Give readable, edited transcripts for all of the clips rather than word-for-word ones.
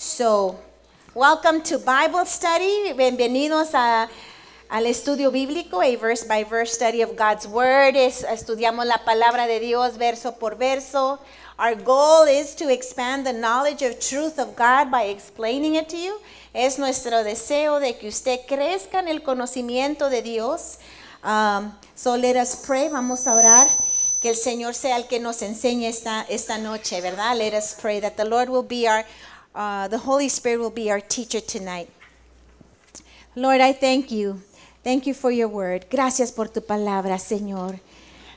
So, welcome to Bible study. Bienvenidos al estudio bíblico, a verse by verse study of God's Word. Estudiamos la palabra de Dios verso por verso. Our goal is to expand the knowledge of truth of God by explaining it to you. Es nuestro deseo de que usted crezca en el conocimiento de Dios. So let us pray. Vamos a orar. Que el Señor sea el que nos enseñe esta noche, ¿verdad? Let us pray that the Lord will be the Holy Spirit will be our teacher tonight. Lord, I thank you. Thank you for your word. Gracias por tu palabra, Señor.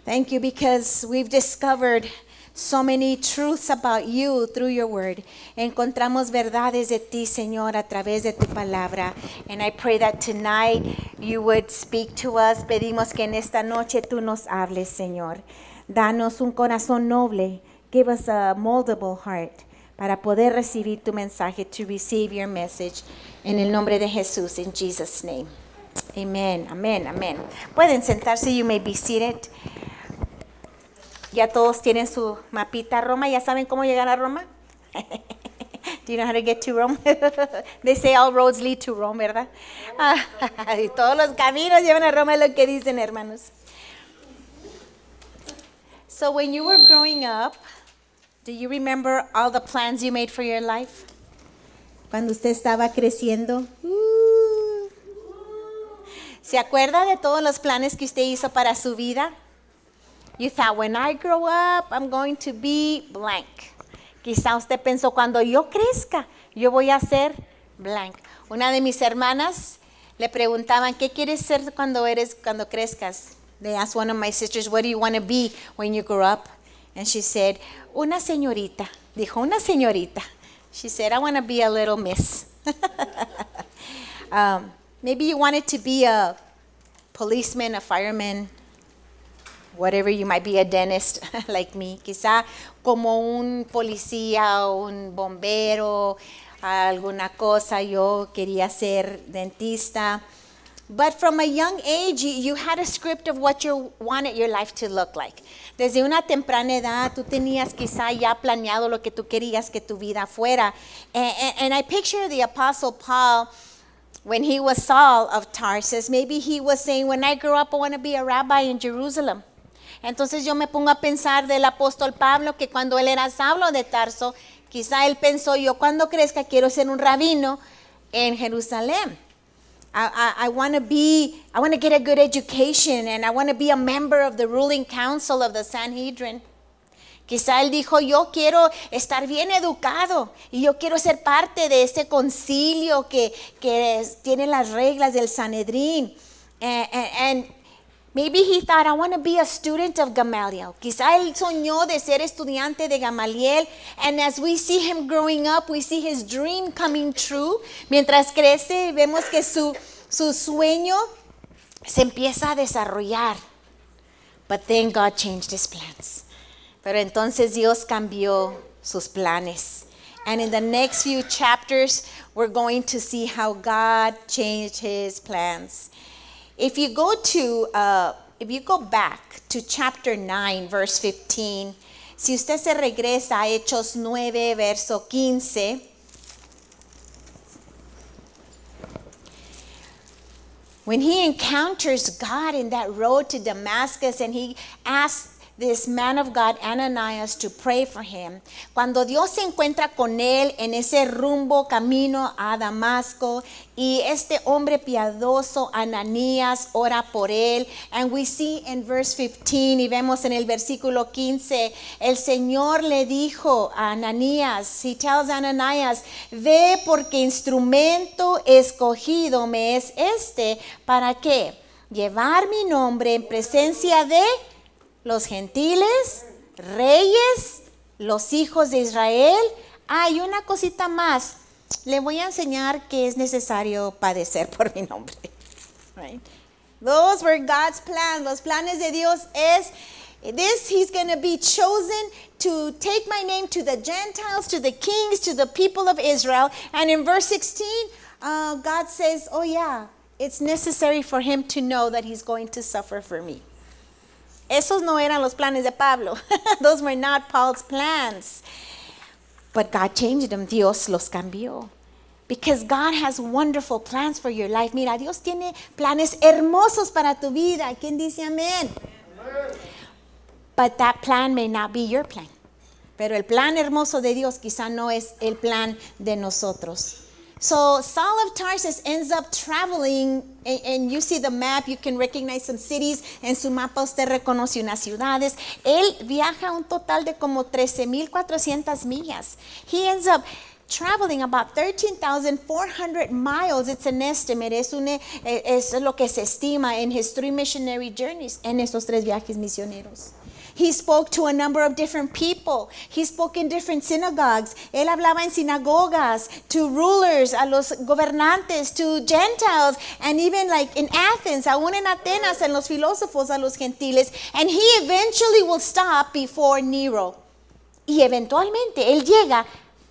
Thank you because we've discovered so many truths about you through your word. Encontramos verdades de ti, Señor, a través de tu palabra. And I pray that tonight you would speak to us. Pedimos que en esta noche tú nos hables, Señor. Danos un corazón noble. Give us a moldable heart para poder recibir tu mensaje, to receive your message. En el nombre de Jesús, in Jesus' name. Amen, amen, amen. Pueden sentarse, you may be seated. Ya todos tienen su mapita a Roma. ¿Ya saben cómo llegar a Roma? Do you know how to get to Rome? They say all roads lead to Rome, ¿verdad? Y todos los caminos llevan a Roma, es lo que dicen, hermanos. So when you were growing up, do you remember all the plans you made for your life? Cuando usted estaba creciendo. ¿Se acuerda de todos los planes que usted hizo para su vida? You thought, when I grow up, I'm going to be blank. Quizá usted pensó, cuando yo crezca, yo voy a ser blank. Una de mis hermanas le preguntaban, ¿qué quieres ser cuando crezcas? They asked one of my sisters, what do you want to be when you grow up? And she said, una señorita. Dijo, una señorita. She said, I want to be a little miss. Maybe you wanted to be a policeman, a fireman, whatever, you might be a dentist like me. Quizá como un policía o un bombero, alguna cosa. Yo quería ser dentista. But from a young age, you had a script of what you wanted your life to look like. Desde una temprana edad, tú tenías quizá ya planeado lo que tú querías que tu vida fuera. And I picture the Apostle Paul, when he was Saul of Tarsus, maybe he was saying, when I grow up, I want to be a rabbi in Jerusalem. Entonces yo me pongo a pensar del apóstol Pablo, que cuando él era Saulo de Tarso, quizá él pensó, yo cuando crezca quiero ser un rabino en Jerusalén. I want to get a good education, and I want to be a member of the ruling council of the Sanhedrin. Quizá él dijo, yo quiero estar bien educado y yo quiero ser parte de ese concilio que tiene las reglas del Sanedrín. And maybe he thought, I want to be a student of Gamaliel. Quizá él soñó de ser estudiante de Gamaliel. And as we see him growing up, we see his dream coming true. Mientras crece, vemos que su sueño se empieza a desarrollar. But then God changed his plans. Pero entonces Dios cambió sus planes. And in the next few chapters, we're going to see how God changed his plans. If you go back to chapter 9, verse 15, si usted se regresa a Hechos 9, verso 15, when he encounters God in that road to Damascus and he asks this man of God, Ananias, to pray for him. Cuando Dios se encuentra con él en ese rumbo camino a Damasco y este hombre piadoso, Ananías, ora por él. And we see in verse 15, y vemos en el versículo 15, el Señor le dijo a Ananías, he tells Ananias, ve porque instrumento escogido me es este, ¿para qué? Llevar mi nombre en presencia de los gentiles, reyes, los hijos de Israel. Hay una cosita más. Le voy a enseñar que es necesario padecer por mi nombre. Right? Those were God's plans. Los planes de Dios es this, he's going to be chosen to take my name to the Gentiles, to the kings, to the people of Israel. And in verse 16, God says, oh yeah, it's necessary for him to know that he's going to suffer for me. Esos no eran los planes de Pablo. Those were not Paul's plans. But God changed them. Dios los cambió. Because God has wonderful plans for your life. Mira, Dios tiene planes hermosos para tu vida. ¿Quién dice amén? But that plan may not be your plan. Pero el plan hermoso de Dios quizá no es el plan de nosotros. So Saul of Tarsus ends up traveling, and you see the map, you can recognize some cities. En su mapa usted reconoce unas ciudades. Él viaja un total de como 13,400 millas. He ends up traveling about 13,400 miles. It's an estimate. Es lo que se estima en his 3 missionary journeys, en esos 3 viajes misioneros. He spoke to a number of different people. He spoke in different synagogues. Él hablaba en sinagogas, to rulers, a los gobernantes, to Gentiles, and even like in Athens, aún en Atenas, en los filósofos, a los gentiles. And he eventually will stop before Nero. Y eventualmente él llega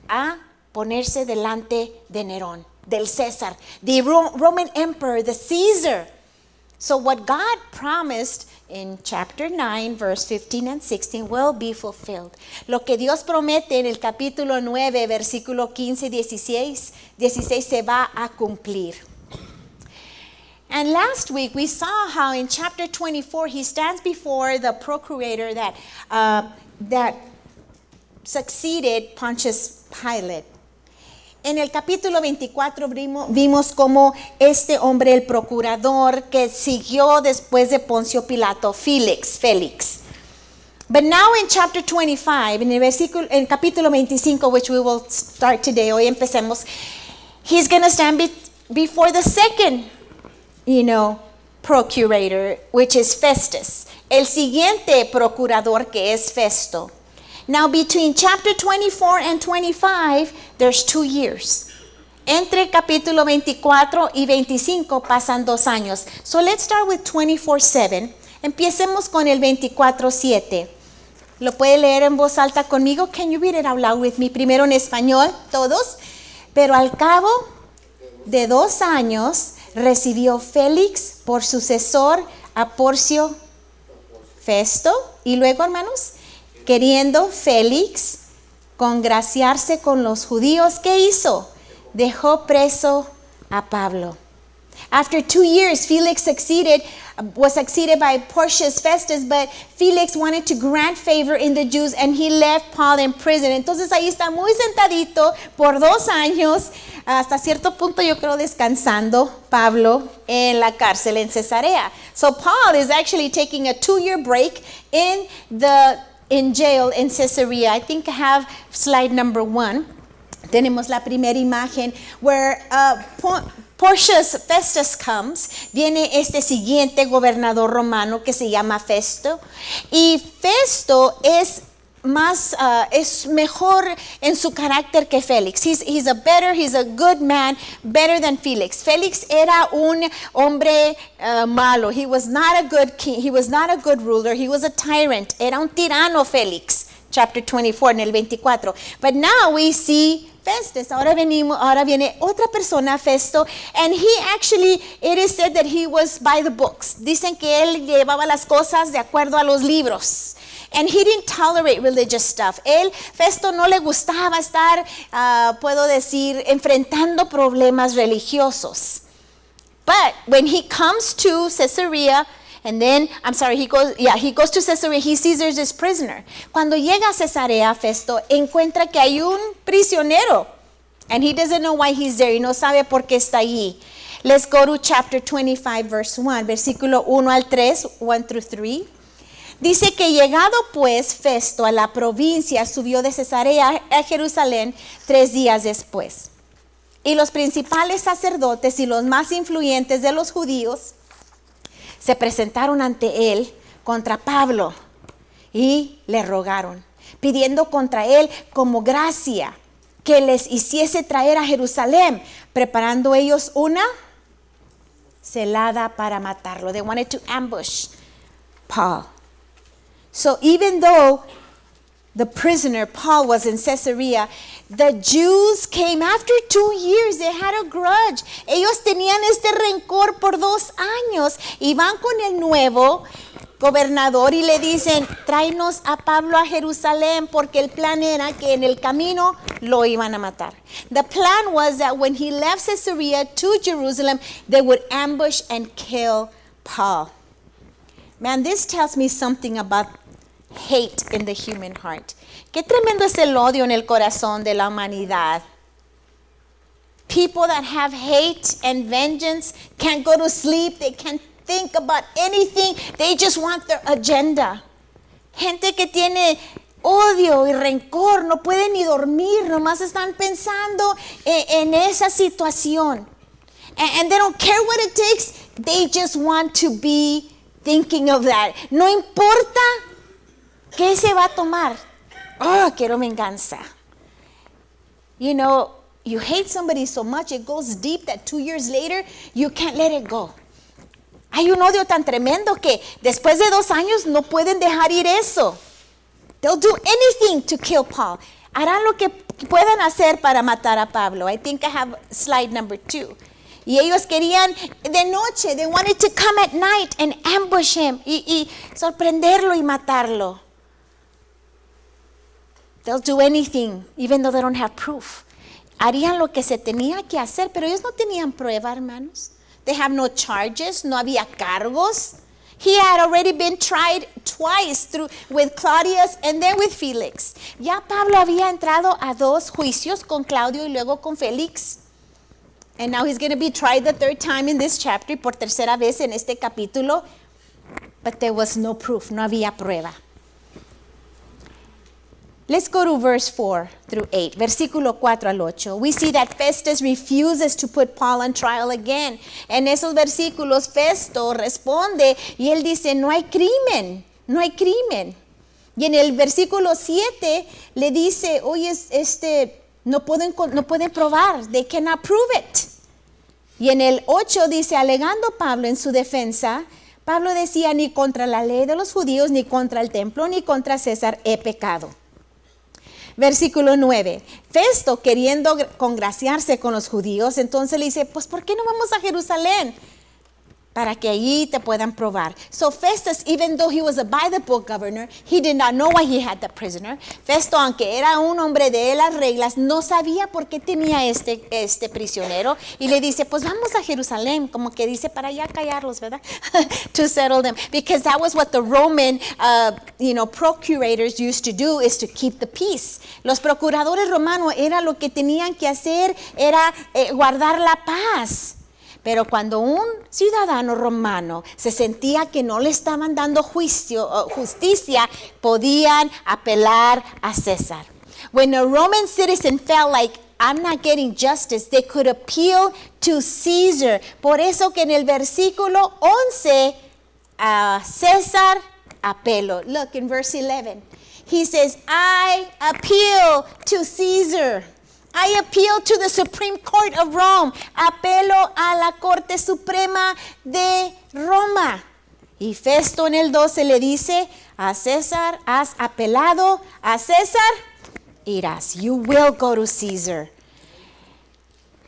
a ponerse delante de Nerón, del César, the Roman emperor, the Caesar. So what God promised in chapter 9, verse 15 and 16 will be fulfilled. Lo que Dios promete en el capítulo 9, versículo 15 y 16 se va a cumplir. And last week we saw how in chapter 24 he stands before the procurator that succeeded Pontius Pilate. En el capítulo 24 vimos como este hombre, el procurador que siguió después de Poncio Pilato, Félix. But now in chapter 25, en el capítulo 25, which we will start today, hoy empecemos, he's going to stand before the second, procurator, which is Festus. El siguiente procurador que es Festo. Now, between chapter 24 and 25, there's 2 years. Entre capítulo 24 y 25 pasan 2 años. So let's start with 24:7. Empecemos con el 24:7. ¿Lo puede leer en voz alta conmigo? Can you read it out loud with me? Primero en español, todos. Pero al cabo de 2 años, recibió Félix por sucesor a Porcio Festo. Y luego, hermanos, queriendo Félix congraciarse con los judíos, ¿qué hizo? Dejó preso a Pablo. After 2 years, Felix was succeeded by Porcius Festus, but Felix wanted to grant favor in the Jews, and he left Paul in prison. Entonces ahí está muy sentadito por 2 años, hasta cierto punto yo creo descansando Pablo en la cárcel en Cesarea. So Paul is actually taking a 2-year break in jail in Caesarea. I think I have slide number 1. Tenemos la primera imagen where Porcius Festus comes. Viene este siguiente gobernador romano que se llama Festo. Y Festo es mejor en su carácter que Félix. He's a good man, better than Felix. Félix era un hombre malo. He was not a good king. He was not a good ruler. He was a tyrant. Era un tirano Félix. Chapter 24 en el 24. But now we see Festus. Ahora viene otra persona, Festo, and it is said that he was by the books. Dicen que él llevaba las cosas de acuerdo a los libros. And he didn't tolerate religious stuff. Festo no le gustaba estar, puedo decir, enfrentando problemas religiosos. But when he comes to Caesarea, he goes to Caesarea, he sees there's this prisoner. Cuando llega a Cesarea, Festo encuentra que hay un prisionero. And he doesn't know why he's there. Y no sabe por qué está allí. Let's go to chapter 25, verse 1. Versículo 1 al 3, 1 through 3. Dice que llegado pues Festo a la provincia, subió de Cesarea a Jerusalén 3 días después. Y los principales sacerdotes y los más influyentes de los judíos se presentaron ante él contra Pablo y le rogaron, pidiendo contra él como gracia que les hiciese traer a Jerusalén, preparando ellos una celada para matarlo. They wanted to ambush Paul. So even though the prisoner Paul was in Caesarea, the Jews came after 2 years. They had a grudge. Ellos tenían este rencor por 2 años y van con el nuevo gobernador y le dicen, tráenos a Pablo a Jerusalén, porque el plan era que en el camino lo iban a matar. The plan was that when he left Caesarea to Jerusalem, they would ambush and kill Paul. Man, this tells me something about hate in the human heart. Qué tremendo es el odio en el corazón de la humanidad. People that have hate and vengeance can't go to sleep. They can't think about anything. They just want their agenda. Gente que tiene odio y rencor, no pueden ni dormir, nomás están pensando en esa situación. And they don't care what it takes. They just want to be thinking of that. No importa qué se va a tomar. Oh, quiero venganza. You know, you hate somebody so much, it goes deep that 2 years later, you can't let it go. Hay un odio tan tremendo que después de 2 años no pueden dejar ir eso. They'll do anything to kill Paul. Harán lo que puedan hacer para matar a Pablo. I think I have slide number 2. Y ellos querían de noche, they wanted to come at night and ambush him y sorprenderlo y matarlo. They'll do anything, even though they don't have proof. Harían lo que se tenía que hacer, pero ellos no tenían prueba, hermanos. They have no charges, no había cargos. He had already been tried twice with Claudius and then with Felix. Ya Pablo había entrado a 2 juicios con Claudio y luego con Félix. And now he's going to be tried the 3rd time in this chapter, por tercera vez en este capítulo. But there was no proof, no había prueba. Let's go to verse 4 through 8, versículo 4 al 8. We see that Festus refuses to put Paul on trial again. En esos versículos Festo responde y él dice, no hay crimen, no hay crimen. Y en el versículo 7 le dice, oye, no pueden probar, they cannot prove it. Y en el 8 dice, alegando Pablo en su defensa, Pablo decía, ni contra la ley de los judíos, ni contra el templo, ni contra César he pecado. Versículo 9, Festo queriendo congraciarse con los judíos, entonces le dice, pues ¿por qué no vamos a Jerusalén? Para que allí te puedan probar. So Festus, even though he was a by-the-book governor, he did not know why he had the prisoner. Festo, aunque era un hombre de las reglas, no sabía por qué tenía este prisionero. Y le dice, pues vamos a Jerusalén, como que dice, para ya callarlos, ¿verdad? To settle them. Because that was what the Roman, procurators used to do, is to keep the peace. Los procuradores romanos, era lo que tenían que hacer, era guardar la paz. Pero cuando un ciudadano romano se sentía que no le estaban dando justicia, podían apelar a César. When a Roman citizen felt like, I'm not getting justice, they could appeal to Caesar. Por eso que en el versículo 11, César apeló. Look, in verse 11, he says, I appeal to Caesar. I appeal to the Supreme Court of Rome. Apelo a la Corte Suprema de Roma. Y Festo en el 12 le dice, a César has apelado, a César irás. You will go to Caesar.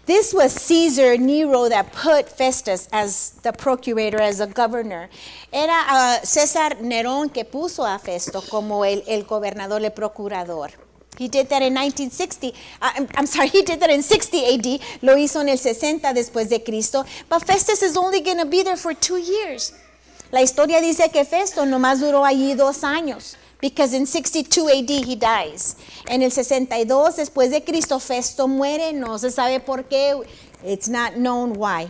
This was Caesar Nero that put Festus as the procurator, as a governor. Era César Nerón que puso a Festo como el gobernador, el procurador. He did that in 1960. He did that in 60 AD. Lo hizo en el 60 después de Cristo. But Festus is only going to be there for 2 years. La historia dice que Festo nomás duró allí 2 años. Because in 62 AD he dies. En el 62 después de Cristo, Festo muere. No se sabe por qué. It's not known why.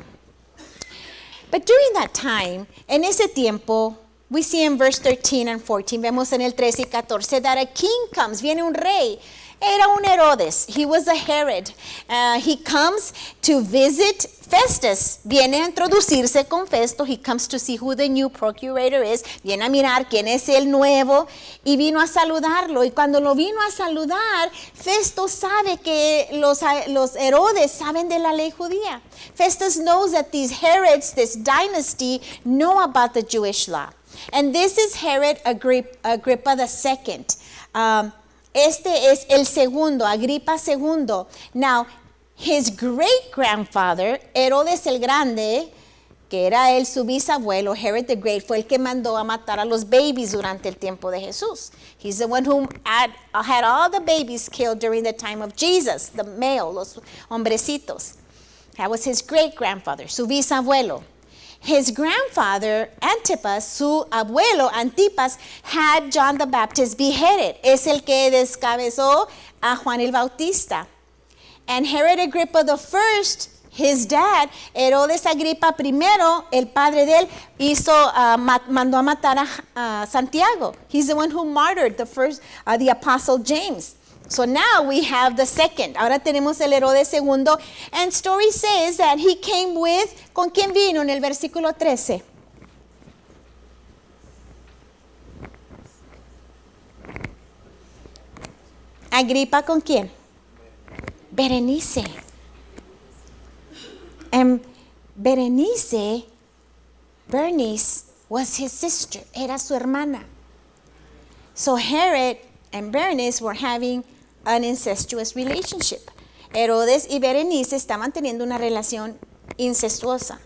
But during that time, en ese tiempo, we see in verse 13 and 14, vemos en el 13 y 14, that a king comes, viene un rey. Era un Herodes, he was a Herod. He comes to visit Festus, viene a introducirse con Festo, he comes to see who the new procurator is, viene a mirar quién es el nuevo y vino a saludarlo. Y cuando lo vino a saludar, Festo sabe que los Herodes saben de la ley judía. Festus knows that these Herods, this dynasty, know about the Jewish law. And this is Herod Agrippa II. Este es el segundo, Agripa II. Now, his great-grandfather, Herodes el Grande, que era él su bisabuelo, Herod the Great, fue el que mandó a matar a los babies durante el tiempo de Jesús. He's the one who had all the babies killed during the time of Jesus, the male, los hombrecitos. That was his great-grandfather, su bisabuelo. His grandfather, Antipas, su abuelo, Antipas, had John the Baptist beheaded. Es el que descabezó a Juan el Bautista. And Herod Agrippa the first, his dad, Herodes Agripa I, el padre de él, mandó a matar a Santiago. He's the one who martyred the apostle James. So now we have the second. Ahora tenemos el Herodes segundo. And story says that he came with, ¿con quién vino en el versículo 13? Agripa, ¿con quién? Berenice. And Berenice was his sister, era su hermana. So Herod and Berenice were having an incestuous relationship. Herodes y Berenice estaban teniendo una relación incestuosa.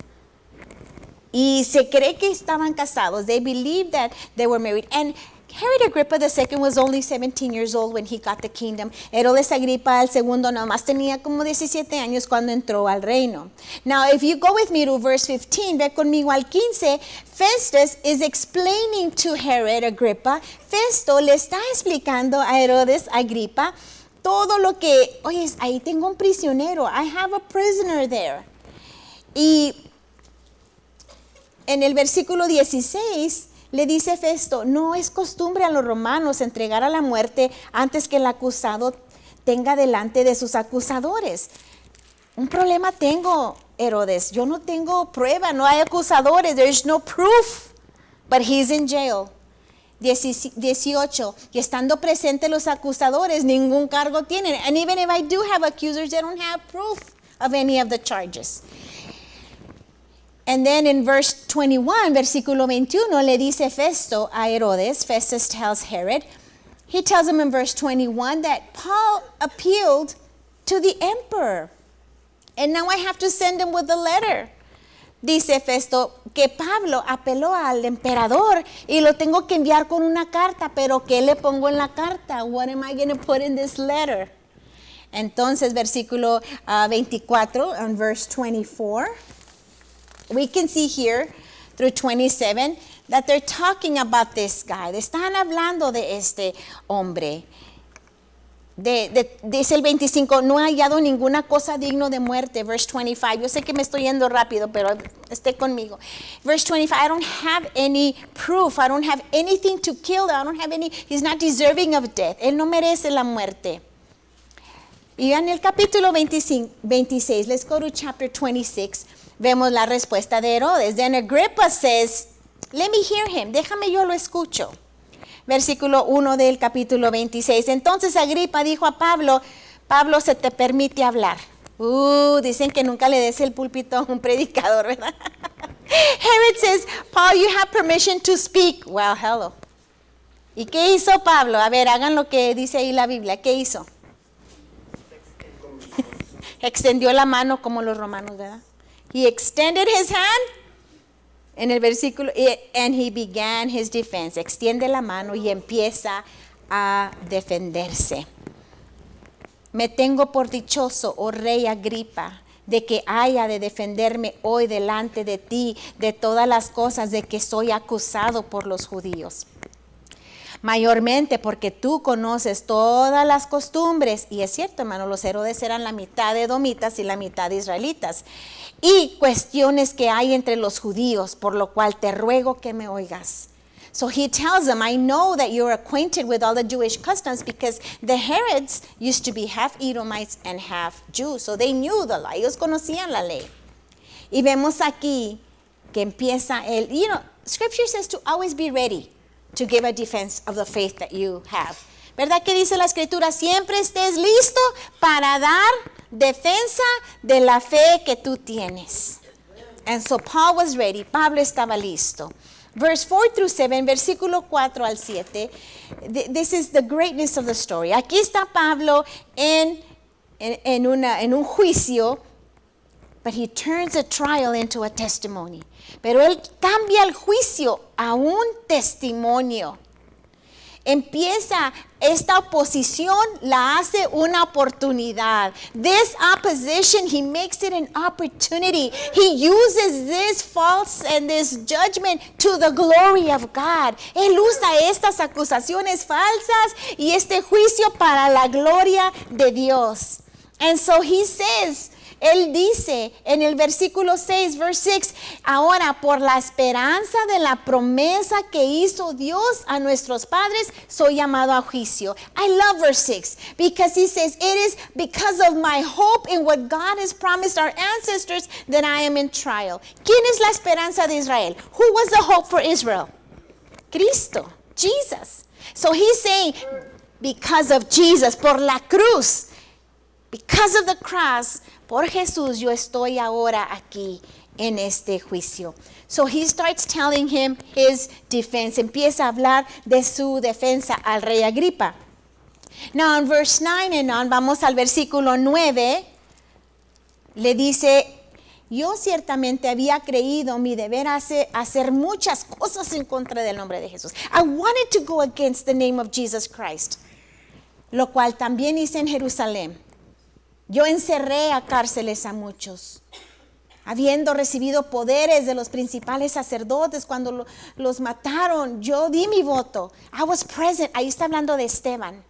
Y se cree que estaban casados. They believed that they were married. And Herod Agrippa II was only 17 years old when he got the kingdom. Herodes Agripa II nomás tenía como 17 años cuando entró al reino. Now, if you go with me to verse 15, ve conmigo al 15, Festus is explaining to Herod Agrippa. Festo le está explicando a Herodes Agripa todo lo que, oye, ahí tengo un prisionero. I have a prisoner there. Y en el versículo 16, le dice Festo, no es costumbre a los romanos entregar a la muerte antes que el acusado tenga delante de sus acusadores. Un problema tengo, Herodes. Yo no tengo prueba, no hay acusadores. There is no proof. But he's in jail. 18. Y estando presentes los acusadores, ningún cargo tienen. And even if I do have accusers, they don't have proof of any of the charges. And then in verse 21, versículo 21, le dice Festo a Herodes, Festus tells Herod, he tells him in verse 21 that Paul appealed to the emperor. And now I have to send him with a letter. Dice Festo que Pablo apeló al emperador y lo tengo que enviar con una carta, pero ¿qué le pongo en la carta? What am I going to put in this letter? Entonces, versículo 24, and verse 24. We can see here through 27 that they're talking about this guy. Están hablando de este hombre. Dice el 25, no ha hallado ninguna cosa digno de muerte. Verse 25, yo sé que me estoy yendo rápido, pero esté conmigo. Verse 25, I don't have any proof. I don't have anything to kill. I don't have any, he's not deserving of death. Él no merece la muerte. Y en el capítulo 26, let's go to chapter 26. Vemos la respuesta de Herodes. Then Agrippa says, let me hear him. Déjame yo lo escucho. Versículo 1 del capítulo 26. Entonces Agripa dijo a Pablo, Pablo, se te permite hablar. Dicen que nunca le des el púlpito a un predicador, ¿verdad? Herod says, Paul, you have permission to speak. Well, hello. ¿Y qué hizo Pablo? A ver, hagan lo que dice ahí la Biblia. ¿Qué hizo? Extendió la mano como los romanos, ¿verdad? He extended his hand, en el versículo, and he began his defense. Extiende la mano y empieza a defenderse. Me tengo por dichoso, oh rey Agripa, de que haya de defenderme hoy delante de ti de todas las cosas de que soy acusado por los judíos. Mayormente porque tú conoces todas las costumbres, y es cierto, hermano, los Herodes eran la mitad de edomitas y la mitad de israelitas, y cuestiones que hay entre los judíos, por lo cual te ruego que me oigas. So he tells them, I know that you're acquainted with all the Jewish customs, because the Herods used to be half Edomites and half Jews, so they knew the law, ellos conocían la ley. Y vemos aquí que empieza Scripture says to always be ready to give a defense of the faith that you have. ¿Verdad que dice la Escritura? Siempre estés listo para dar defensa de la fe que tú tienes. And so Paul was ready. Pablo estaba listo. Verse 4 through 7, versículo 4 al 7. This is the greatness of the story. Aquí está Pablo en un juicio, but he turns a trial into a testimony. Pero él cambia el juicio a un testimonio. Empieza esta oposición, la hace una oportunidad. This opposition, he makes it an opportunity. He uses this false and this judgment to the glory of God. Él usa estas acusaciones falsas y este juicio para la gloria de Dios. And so he says, él dice en el versículo 6, verse 6, ahora por la esperanza de la promesa que hizo Dios a nuestros padres, soy llamado a juicio. I love verse 6 because he says, it is because of my hope in what God has promised our ancestors that I am in trial. ¿Quién es la esperanza de Israel? Who was the hope for Israel? Cristo, Jesus. So he's saying, because of Jesus, por la cruz, because of the cross, por Jesús, yo estoy ahora aquí en este juicio. So he starts telling him his defense. Empieza a hablar de su defensa al rey Agripa. Now in verse 9 and on, vamos al versículo 9, le dice, yo ciertamente había creído mi deber hacer muchas cosas en contra del nombre de Jesús. I wanted to go against the name of Jesus Christ, lo cual también hice en Jerusalén. Yo encerré a cárceles a muchos, habiendo recibido poderes de los principales sacerdotes cuando los mataron. Yo di mi voto. I was present. Ahí está hablando de Esteban.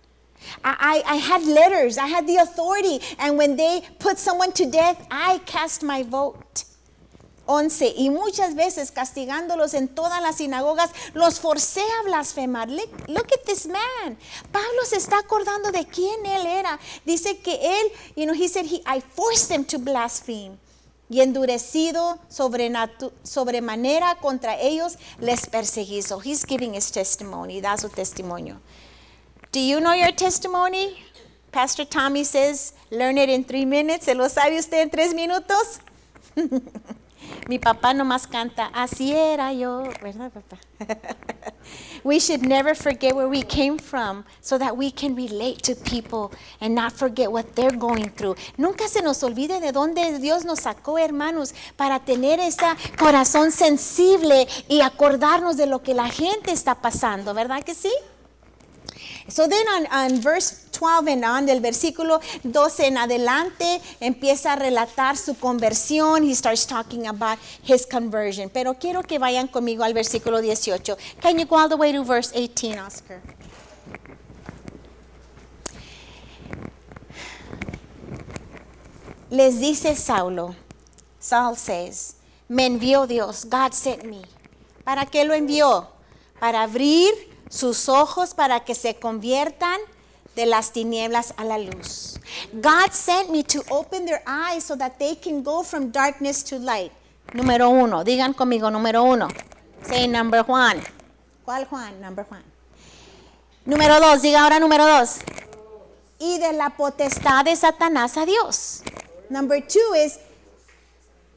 I had letters. I had the authority. And when they put someone to death, I cast my vote. 11. Y muchas veces castigándolos en todas las sinagogas, los forcé a blasfemar. Look at this man. Pablo se está acordando de quién él era. Dice que él, he said, I forced them to blaspheme. Y endurecido sobremanera contra ellos les perseguí. So he's giving his testimony. Da su testimonio. Do you know your testimony? Pastor Tommy says, learn it in 3 minutes. ¿Se lo sabe usted en 3 minutos? Mi papá nomás canta, así era yo, ¿verdad, papá? We should never forget where we came from so that we can relate to people and not forget what they're going through. Nunca se nos olvide de dónde Dios nos sacó, hermanos, para tener ese corazón sensible y acordarnos de lo que la gente está pasando, ¿verdad que sí? So then on verse 12 and on, del versículo 12 en adelante, empieza a relatar su conversión. He starts talking about his conversion. Pero quiero que vayan conmigo al versículo 18. Can you go all the way to verse 18, Oscar? Les dice Saulo, Saul says, me envió Dios, God sent me. ¿Para qué lo envió? Para abrir sus ojos para que se conviertan de las tinieblas a la luz. God sent me to open their eyes so that they can go from darkness to light. Número 1, digan conmigo, número 1. Say number 1. ¿Cuál Juan? Number 1. Número 2, diga ahora número 2. Y de la potestad de Satanás a Dios. Number 2 is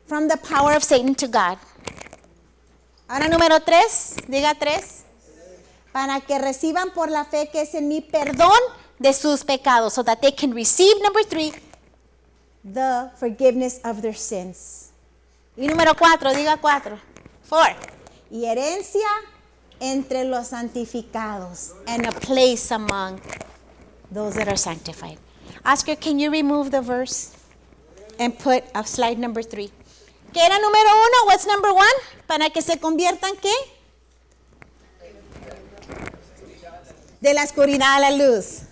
from the power of Satan to God. Ahora número 3, diga 3. Para que reciban por la fe que es en mí perdón de sus pecados, so that they can receive, number 3, the forgiveness of their sins. Y número 4, diga 4. 4. Y herencia entre los santificados, and a place among those that are sanctified. Oscar, can you remove the verse and put a slide number 3? ¿Qué era número 1? What's number 1? Para que se conviertan, ¿qué? De la oscuridad a la luz.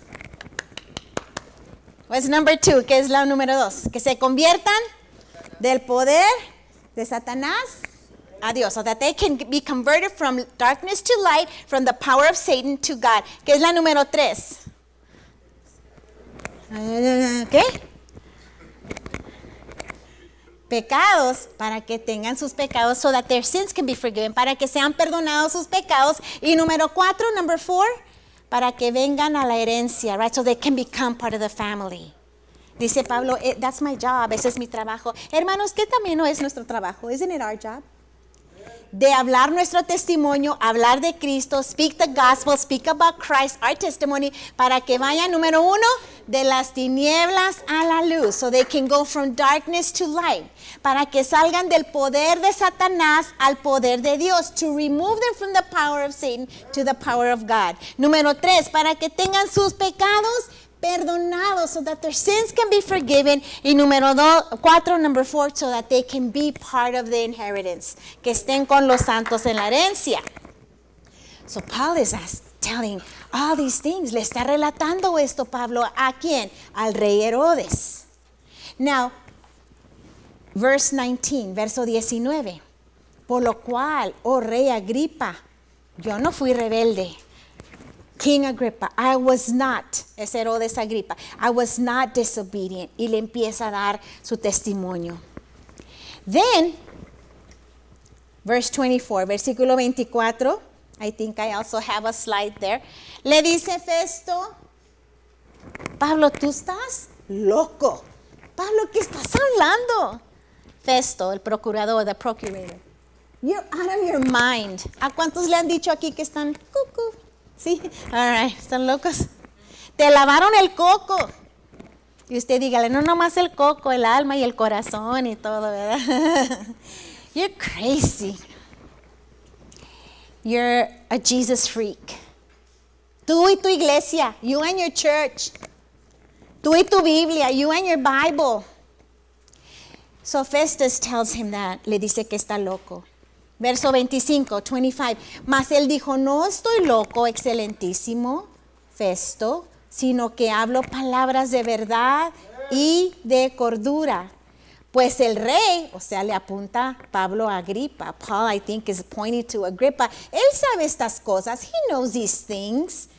What's number 2? ¿Qué es la número 2? Que se conviertan del poder de Satanás a Dios. So that they can be converted from darkness to light, from the power of Satan to God. ¿Qué es la número 3? ¿Qué? Pecados, para que tengan sus pecados, so that their sins can be forgiven, para que sean perdonados sus pecados. Y número 4, number 4, para que vengan a la herencia, right? So they can become part of the family. Dice Pablo, that's my job, ese es mi trabajo. Hermanos, ¿qué también no es nuestro trabajo? Isn't it our job? de hablar nuestro testimonio, hablar de Cristo, speak the gospel, speak about Christ, our testimony, para que vayan, número 1, de las tinieblas a la luz, so they can go from darkness to light, para que salgan del poder de Satanás al poder de Dios, to remove them from the power of Satan to the power of God. Número 3, para que tengan sus pecados perdonados, so that their sins can be forgiven. Y número 4, number 4, so that they can be part of the inheritance, que estén con los santos en la herencia. So Paul is telling all these things. Le está relatando esto Pablo a quién? Al rey Herodes. Now, verse 19, verso 19. Por lo cual, oh rey Agripa, yo no fui rebelde. King Agrippa, I was not, es Herodes Agripa, I was not disobedient. Y le empieza a dar su testimonio. Then, verse 24, versículo 24, I think I also have a slide there. Le dice Festo, Pablo, tú estás loco. Pablo, ¿qué estás hablando? Festo, el procurador, the procurator. You're out of your mind. ¿A cuántos le han dicho aquí que están cucú? Sí, all right, están locos. Te lavaron el coco. Y usted dígale, no nomás el coco, el alma y el corazón y todo, ¿verdad? You're crazy. You're a Jesus freak. Tú y tu iglesia, you and your church. Tú y tu Biblia, you and your Bible. So Festus tells him that, le dice que está loco. Verso 25, mas él dijo, no estoy loco, excelentísimo Festo, sino que hablo palabras de verdad y de cordura. Pues el rey, o sea, le apunta Pablo a Agripa. Paul, I think, is pointing to Agrippa. Él sabe estas cosas. He knows these things.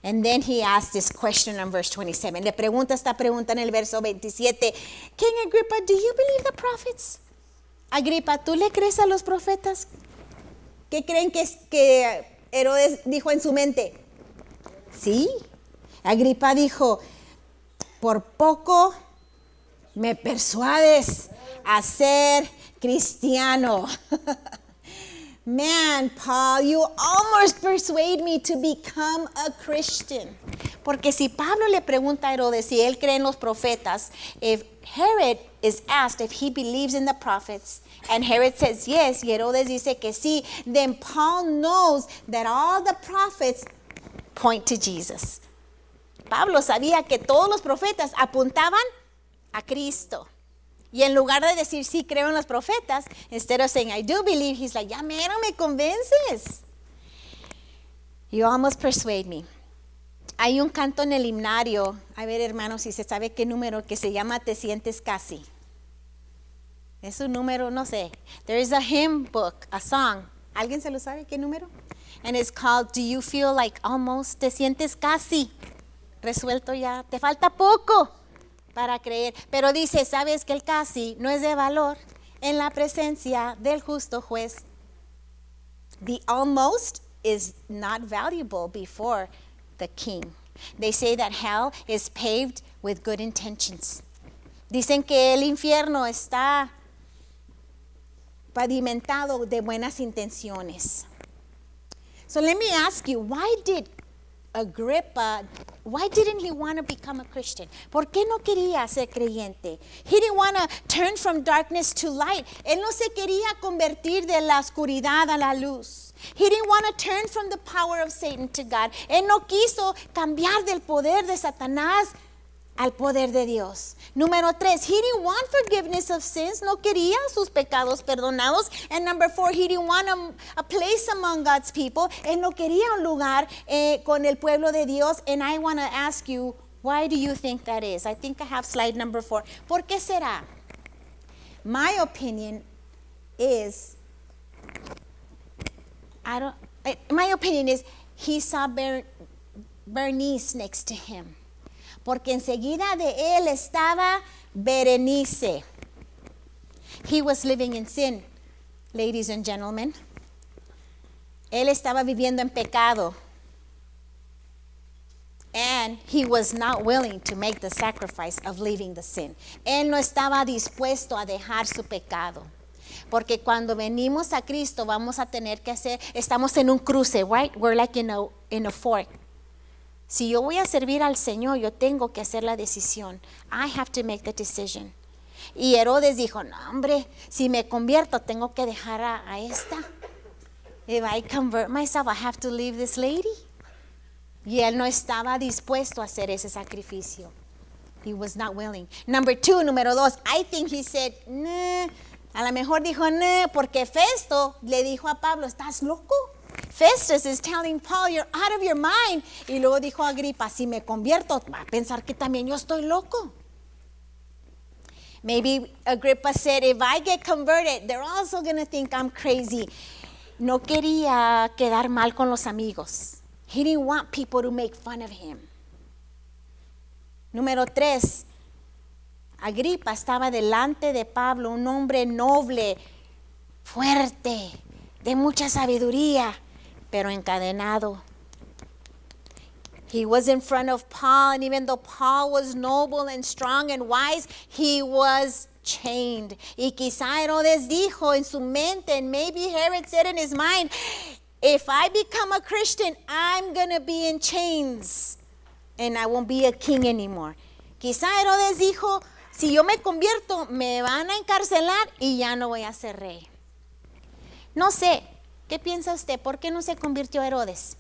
And then he asked this question in verse 27. Le pregunta esta pregunta en el verso 27. King Agrippa, do you believe the prophets? Agripa, ¿tú le crees a los profetas? ¿Qué creen que Herodes dijo en su mente? Sí. Agripa dijo, por poco me persuades a ser cristiano. Man, Paul, you almost persuade me to become a Christian. Porque si Pablo le pregunta a Herodes si él cree en los profetas, if Herod is asked if he believes in the prophets, and Herod says yes, y Herodes dice que sí, then Paul knows that all the prophets point to Jesus. Pablo sabía que todos los profetas apuntaban a Cristo. Y en lugar de decir, sí, creo en los profetas, instead of saying, I do believe, he's like, ya mero me convences. You almost persuade me. Hay un canto en el himnario, a ver hermanos, si se sabe qué número, que se llama Te sientes casi. Es un número, no sé. There is a hymn book, a song. ¿Alguien se lo sabe qué número? And it's called, Do you feel like almost? Te sientes casi. Resuelto ya. Te falta poco para creer. Pero dice, ¿sabes que el casi no es de valor en la presencia del justo juez? The almost is not valuable before the king. They say that hell is paved with good intentions. Dicen que el infierno está pavimentado de buenas intenciones. So let me ask you, why didn't he want to become a Christian? ¿Por qué no quería ser creyente? He didn't want to turn from darkness to light. Él no se quería convertir de la oscuridad a la luz. He didn't want to turn from the power of Satan to God. Él no quiso cambiar del poder de Satanás al poder de Dios. Número 3, he didn't want forgiveness of sins. No quería sus pecados perdonados. And number 4, he didn't want a place among God's people. Él no quería un lugar con el pueblo de Dios. And I want to ask you, why do you think that is? I think I have slide number 4. ¿Por qué será? My opinion is, he saw Bernice next to him. Porque enseguida de él estaba Berenice. He was living in sin, ladies and gentlemen. Él estaba viviendo en pecado. And he was not willing to make the sacrifice of leaving the sin. Él no estaba dispuesto a dejar su pecado. Porque cuando venimos a Cristo vamos a tener que hacer, estamos en un cruce, right? We're like in a fork. Si yo voy a servir al Señor, yo tengo que hacer la decisión. I have to make the decision. Y Herodes dijo, no hombre, si me convierto tengo que dejar a esta. If I convert myself, I have to leave this lady. Y él no estaba dispuesto a hacer ese sacrificio. He was not willing. Número 2, I think he said, nah. A lo mejor dijo, nah, porque Festo le dijo a Pablo, ¿estás loco? Festus is telling Paul, you're out of your mind. Y luego dijo a Agripa, si me convierto, va a pensar que también yo estoy loco. Maybe Agrippa said, if I get converted, they're also going to think I'm crazy. No quería quedar mal con los amigos. He didn't want people to make fun of him. Número 3, Agripa estaba delante de Pablo, un hombre noble, fuerte, de mucha sabiduría, pero encadenado. He was in front of Paul, and even though Paul was noble and strong and wise, he was chained. Y quizá Herodes dijo en su mente, and maybe Herod said in his mind, if I become a Christian, I'm going to be in chains, and I won't be a king anymore. Quizá Herodes dijo, si yo me convierto, me van a encarcelar y ya no voy a ser rey. No sé, ¿qué piensa usted? ¿Por qué no se convirtió Herodes?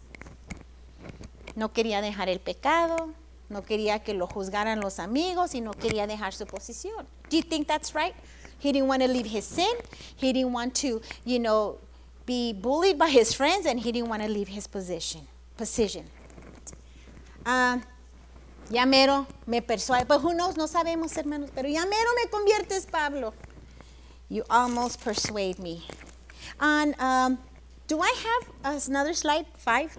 No quería dejar el pecado, no quería que lo juzgaran los amigos y no quería dejar su posición. Do you think that's right? He didn't want to leave his sin. He didn't want to, be bullied by his friends, and he didn't want to leave his position. Ya mero me persuade, but who knows, no sabemos, hermanos, pero ya mero me conviertes, Pablo. You almost persuade me. And do I have another slide? 5?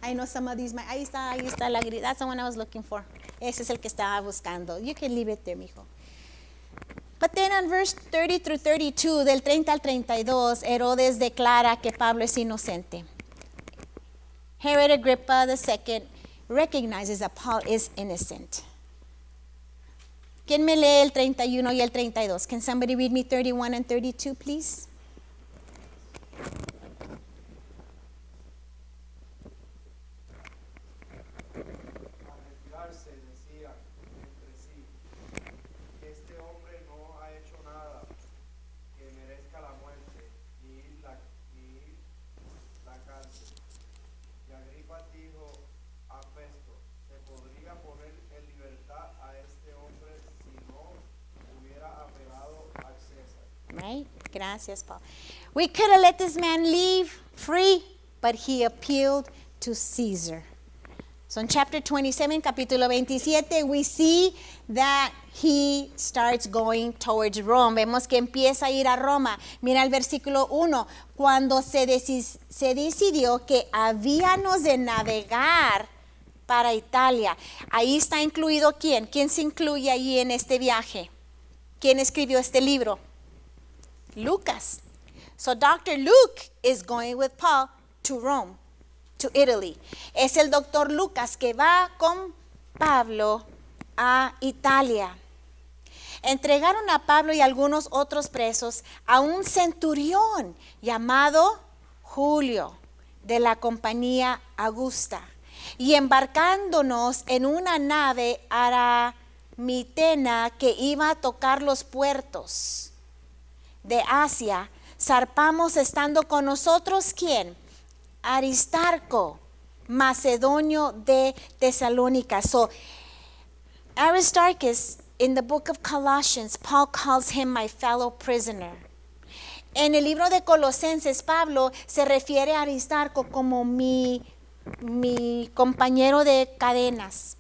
I know some of these. Ahí está la grita. That's the one I was looking for. Ese es el que estaba buscando. You can leave it there, mijo. But then on verse 30 through 32, del 30 al 32, Herodes declara que Pablo es inocente. Herod Agrippa II recognizes that Paul is innocent. ¿Quién me lee el 31 y el 32? Can somebody read me 31 and 32, please? Right? Gracias, Paul. We could have let this man leave free, but he appealed to Caesar. So in chapter 27, capítulo 27, we see that he starts going towards Rome. Vemos que empieza a ir a Roma. Mira el versículo 1. Cuando se decidió que habíamos de navegar para Italia. Ahí está incluido ¿quién? ¿Quién se incluye ahí en este viaje? ¿Quién escribió este libro? Lucas. So Dr. Luke is going with Paul to Rome, to Italy. Es el doctor Lucas que va con Pablo a Italia. Entregaron a Pablo y algunos otros presos a un centurión llamado Julio de la compañía Augusta. Y embarcándonos en una nave aramitena que iba a tocar los puertos de Asia, zarpamos estando con nosotros, ¿quién? Aristarco, macedonio de Tesalónica. So, Aristarchus, in the book of Colossians, Paul calls him my fellow prisoner. En el libro de Colosenses, Pablo se refiere a Aristarco como mi compañero de cadenas.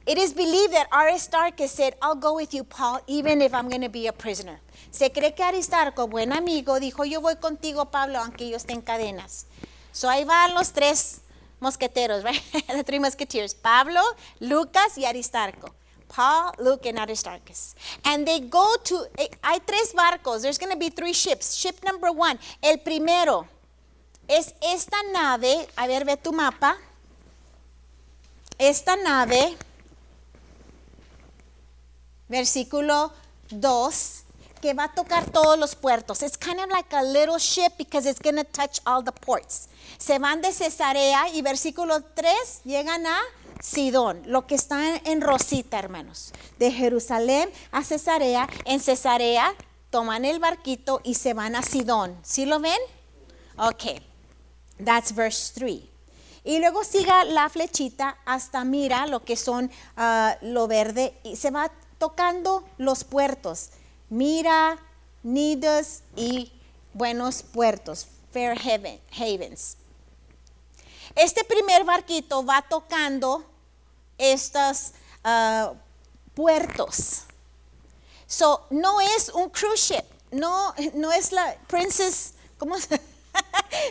It is believed that Aristarchus said, I'll go with you, Paul, even if I'm going to be a prisoner. Se cree que Aristarco, buen amigo, dijo, yo voy contigo, Pablo, aunque yo esté en cadenas. So ahí van los tres mosqueteros, right? The three musketeers. Pablo, Lucas y Aristarco. Paul, Luke, and Aristarchus. And they go to, hay tres barcos. There's going to be 3 ships. Ship number 1, el primero, es esta nave. A ver, ve tu mapa. Esta nave, versículo 2, que va a tocar todos los puertos. It's kind of like a little ship because it's going to touch all the ports. Se van de Cesarea y versículo 3 llegan a Sidón, lo que está en rosita, hermanos. De Jerusalén a Cesarea. En Cesarea toman el barquito y se van a Sidón. ¿Sí lo ven? Ok. That's verse 3. Y luego siga la flechita hasta mira lo que son lo verde y se va tocando los puertos. Mira, Knidos y Buenos Puertos, Fair Havens. Este primer barquito va tocando estos puertos. So, no es un cruise ship, no es la Princess, ¿cómo se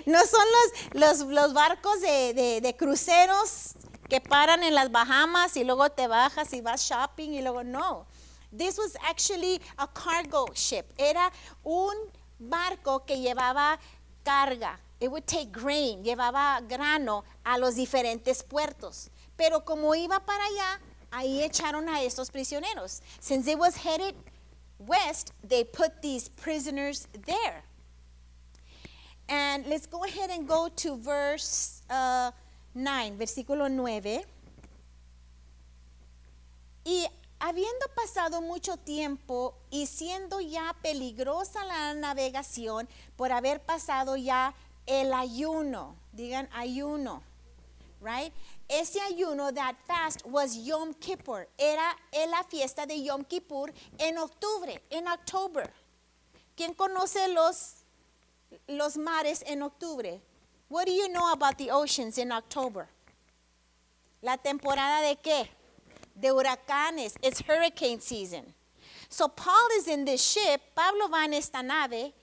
no son los barcos de cruceros que paran en las Bahamas y luego te bajas y vas shopping y luego no. This was actually a cargo ship. Era un barco que llevaba carga. It would take grain, llevaba grano a los diferentes puertos. Pero como iba para allá, ahí echaron a estos prisioneros. Since it was headed west, they put these prisoners there. And let's go ahead and go to verse 9, versículo 9. Y habiendo pasado mucho tiempo y siendo ya peligrosa la navegación por haber pasado ya el ayuno, digan ayuno, right? Ese ayuno, that fast was Yom Kippur, era en la fiesta de Yom Kippur en octubre, en October. ¿Quién conoce los mares en octubre? What do you know about the oceans in October? ¿La temporada de qué? De huracanes. It's hurricane season. So Paul is in this ship, Pablo va en esta nave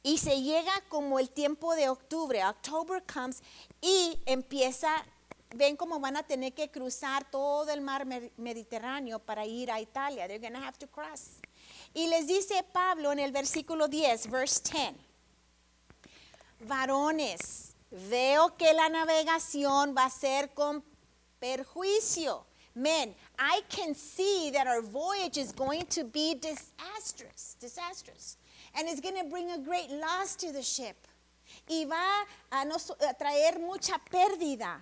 y se llega como el tiempo de octubre. October comes y empieza, ven cómo van a tener que cruzar todo el mar Mediterráneo para ir a Italia. They're going to have to cross. Y les dice Pablo en el versículo 10, verse 10. Varones, veo que la navegación va a ser con perjuicio. Men, I can see that our voyage is going to be disastrous. And it's going to bring a great loss to the ship. Y va a traer mucha pérdida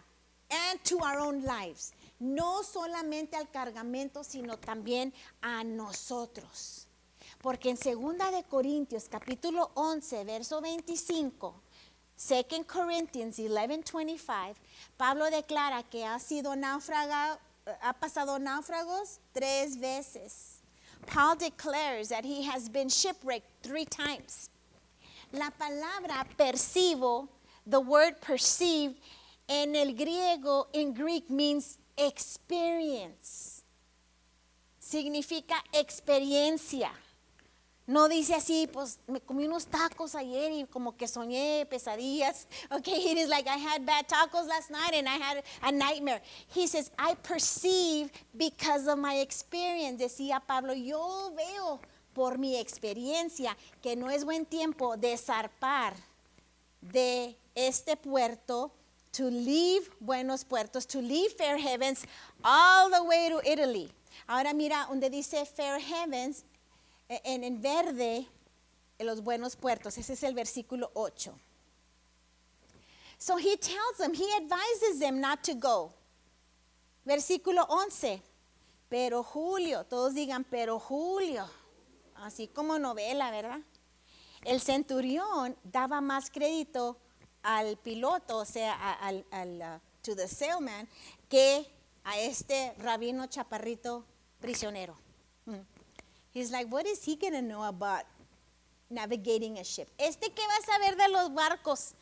and to our own lives. No solamente al cargamento, sino también a nosotros. Porque en 2 de Corintios, capítulo 11, verso 25, 2 Corinthians 11:25, Pablo declara que ha pasado náufragos 3 veces. Paul declares that he has been shipwrecked 3 times. La palabra percibo, the word perceived, en el griego, in Greek, means experience. Significa experiencia. No dice así, pues me comí unos tacos ayer y como que soñé pesadillas. Okay, it is like I had bad tacos last night and I had a nightmare. He says, I perceive because of my experience. Decía Pablo, yo veo por mi experiencia que no es buen tiempo de zarpar de este puerto, to leave Buenos Puertos, to leave Fair Havens all the way to Italy. Ahora mira donde dice Fair Havens, en verde, en los Buenos Puertos. Ese es el versículo 8. So he tells them, he advises them not to go. Versículo 11. Pero Julio, todos digan, pero Julio. Así como novela, ¿verdad? El centurión daba más crédito al piloto, o sea, to the sailman, que a este rabino chaparrito prisionero. He's like, what is he going to know about navigating a ship? ¿Este qué va a saber de los barcos?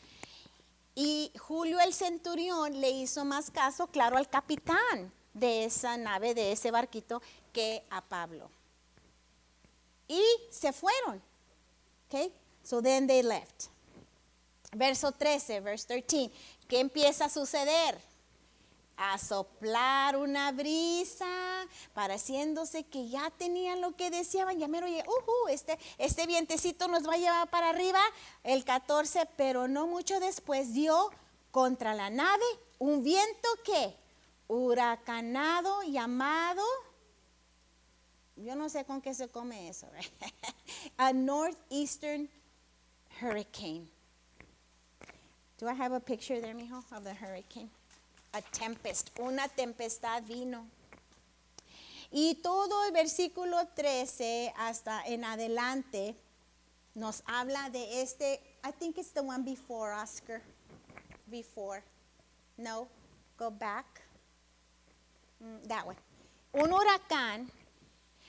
Y Julio el centurión le hizo más caso, claro, al capitán de esa nave, de ese barquito, que a Pablo. Y se fueron. Okay? So then they left. Verso 13, verse 13. ¿Qué empieza a suceder? A soplar una brisa, pareciéndose que ya tenían lo que deseaban. Ya mero, este vientecito nos va a llevar para arriba. El 14, pero no mucho después dio contra la nave un viento que huracanado llamado, yo no sé con qué se come eso, a northeastern hurricane. Do I have a picture there, mijo, of the hurricane? A tempest, una tempestad vino. Y todo el versículo 13 hasta en adelante nos habla de este, I think it's the one before, Oscar. Before. No, go back. That one. Un huracán,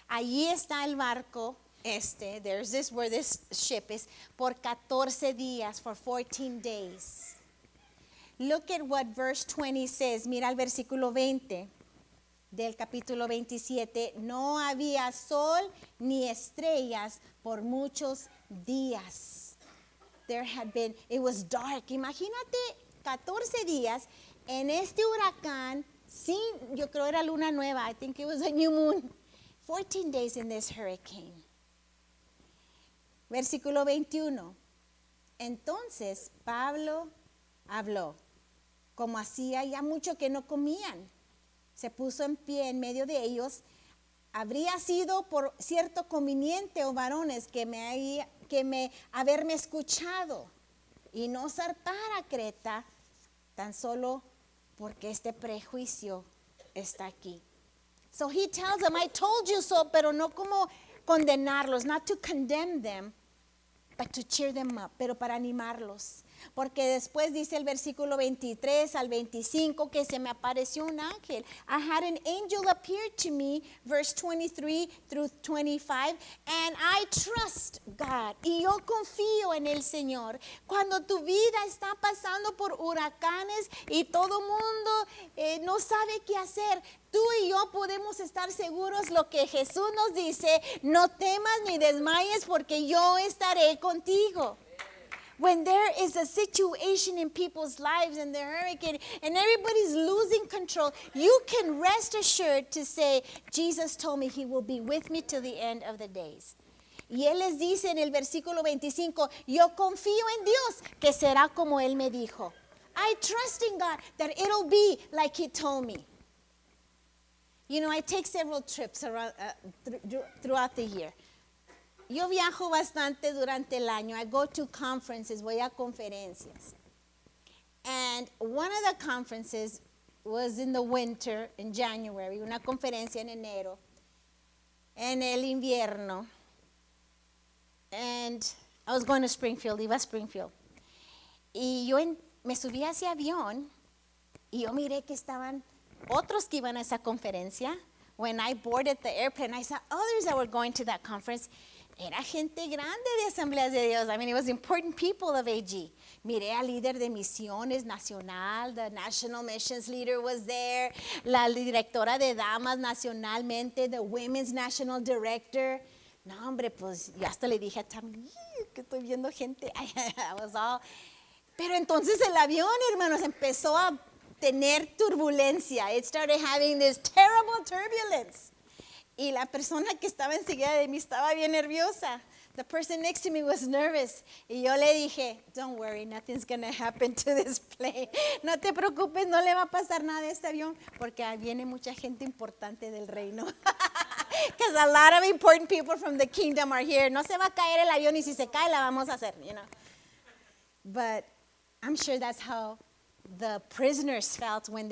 allí está el barco, there's this, where this ship is, por 14 días, for 14 days. Look at what verse 20 says. Mira el versículo 20 del capítulo 27. No había sol ni estrellas por muchos días. It was dark. Imagínate 14 días en este huracán, sin, yo creo era luna nueva. I think it was a new moon. 14 days in this hurricane. Versículo 21. Entonces Pablo habló, como hacía ya mucho que no comían. Se puso en pie en medio de ellos. Habría sido por cierto conveniente, oh varones, haberme escuchado y no zarpar a Creta, tan solo porque este prejuicio está aquí. So he tells them, I told you so, pero no como condenarlos, not to condemn them, but to cheer them up, pero para animarlos. Porque después dice el versículo 23 al 25 que se me apareció un ángel. I had an angel appear to me, verse 23 through 25, and I trust God. Y yo confío en el Señor. Cuando tu vida está pasando por huracanes y todo mundo no sabe qué hacer, tú y yo podemos estar seguros lo que Jesús nos dice, no temas ni desmayes porque yo estaré contigo. When there is a situation in people's lives and the hurricane and everybody's losing control, you can rest assured to say, Jesus told me he will be with me till the end of the days. Y él les dice en el versículo 25, yo confío en Dios que será como él me dijo. I trust in God that it'll be like he told me. You know, I take several trips around, throughout the year. Yo viajo bastante durante el año. I go to conferences, voy a conferencias. And one of the conferences was in the winter, in January, una conferencia en enero, en el invierno. And I was going to Springfield, iba a Springfield. Y yo me subí a ese avión y yo miré que estaban otros que iban a esa conferencia. When I boarded the airplane, I saw others that were going to that conference. Era gente grande de Asambleas de Dios. I mean, it was important people of AG. Miré al líder de misiones nacional, the national missions leader was there, la directora de damas nacionalmente, the women's national director. No, hombre, pues yo hasta le dije a Tammy, que estoy viendo gente. I was all. Pero entonces el avión, hermanos, empezó a tener turbulencia. It started having this terrible turbulence. Y la persona que estaba enseguida de mí estaba bien nerviosa. The person next to me was nervous. Y yo le dije, don't worry, nothing's going to happen to this plane. No te preocupes, no le va a pasar nada a este avión, porque viene mucha gente importante del reino. Because a lot of important people from the kingdom are here. No se va a caer el avión y si se cae la vamos a hacer, you know. But I'm sure that's how the prisoners felt when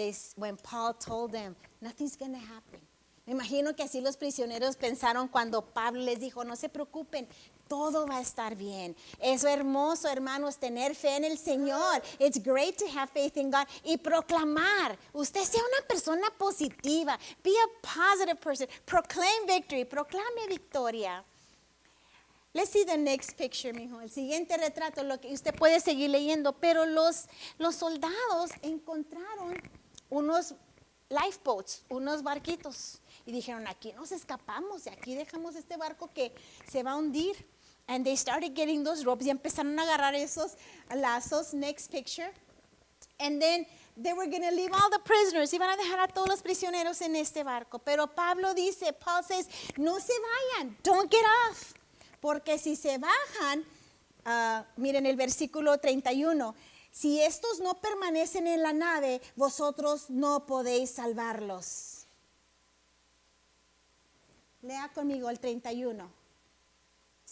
Paul told them, nothing's going to happen. Me imagino que así los prisioneros pensaron cuando Pablo les dijo, no se preocupen, todo va a estar bien. Es hermoso, hermanos, tener fe en el Señor. It's great to have faith in God. Y proclamar, usted sea una persona positiva. Be a positive person. Proclaim victory, proclame victoria. Let's see the next picture, mijo. El siguiente retrato, lo que usted puede seguir leyendo, pero los soldados encontraron unos lifeboats, unos barquitos. Y dijeron, aquí nos escapamos, y aquí dejamos este barco que se va a hundir. And they started getting those ropes, y empezaron a agarrar esos lazos. Next picture. And then they were going to leave all the prisoners. Iban a dejar a todos los prisioneros en este barco. Pero Pablo dice, Paul says, no se vayan, don't get off. Porque si se bajan, miren el versículo 31, si estos no permanecen en la nave, vosotros no podéis salvarlos. Lea conmigo el 31.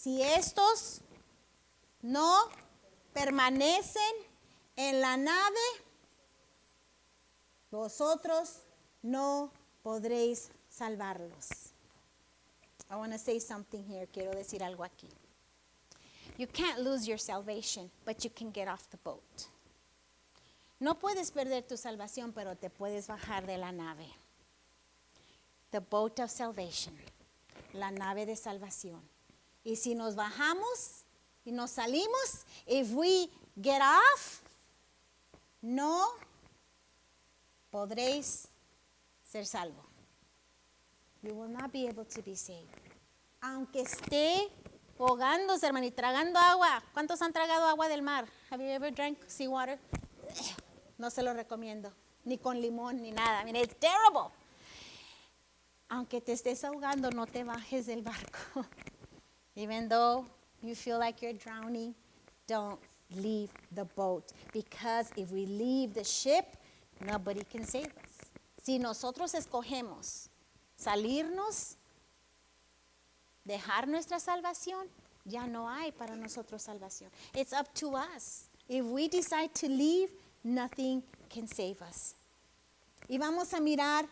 si estos no permanecen en la nave, vosotros no podréis salvarlos. I want to say something here. Quiero decir algo aquí. You can't lose your salvation, but you can get off the boat. No puedes perder tu salvación, pero te puedes bajar de la nave. The boat of salvation. La nave de salvación. Y si nos bajamos y nos salimos, if we get off, no podréis ser salvo. You will not be able to be saved. Aunque esté ahogándose, hermano, y tragando agua. ¿Cuántos han tragado agua del mar? Have you ever drank seawater? No se lo recomiendo. Ni con limón, ni nada. I mean, it's terrible. Aunque te estés ahogando, no te bajes del barco. Even though you feel like you're drowning, don't leave the boat. Because if we leave the ship, nobody can save us. Si nosotros escogemos salirnos, dejar nuestra salvación, ya no hay para nosotros salvación. It's up to us. If we decide to leave, nothing can save us. Y vamos a mirar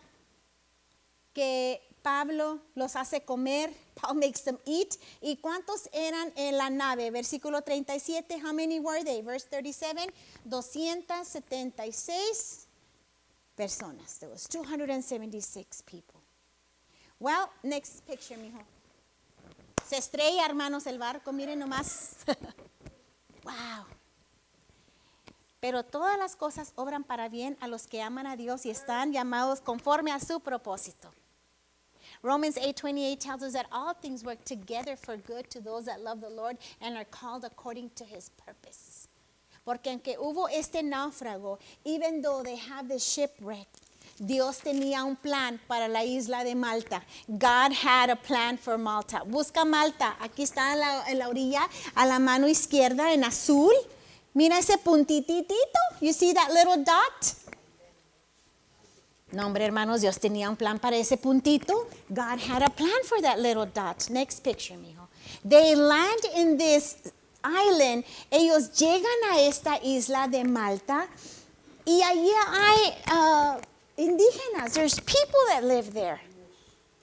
que Pablo los hace comer. Paul makes them eat. ¿Y cuántos eran en la nave? Versículo 37. How many were they? Verse 37. 276 personas. There was 276 people. Well, next picture, mijo. Se estrella, hermanos, el barco. Miren nomás. Wow. Pero todas las cosas obran para bien a los que aman a Dios y están llamados conforme a su propósito. Romans 8:28 tells us that all things work together for good to those that love the Lord and are called according to his purpose. Porque aunque hubo este náufrago, even though they have the shipwreck, Dios tenía un plan para la isla de Malta. God had a plan for Malta. Busca Malta. Aquí está en la orilla, a la mano izquierda en azul. Mira ese puntitito. You see that little dot? No, hombre, hermanos, Dios tenía un plan para ese puntito. God had a plan for that little dot. Next picture, mijo. They land in this island. Ellos llegan a esta isla de Malta. Y allí hay indígenas. There's people that live there.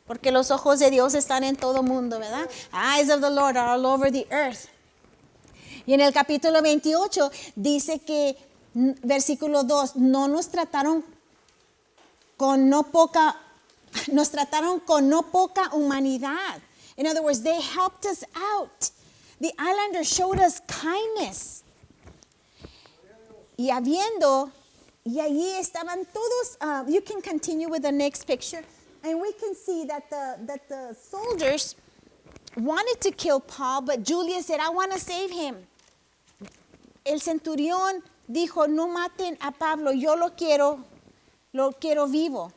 Porque los ojos de Dios están en todo mundo, ¿verdad? Eyes of the Lord are all over the earth. Y en el capítulo 28 dice que, versículo 2, nos trataron con no poca humanidad. In other words, they helped us out. The islanders showed us kindness. Y allí estaban todos. You can continue with the next picture. And we can see that the soldiers wanted to kill Paul, but Julius said, I want to save him. El centurión dijo, no maten a Pablo, yo lo quiero vivo.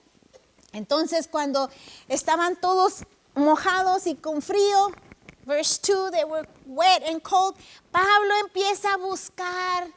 Entonces cuando estaban todos mojados y con frío, verse 2, they were wet and cold, Pablo empieza a buscar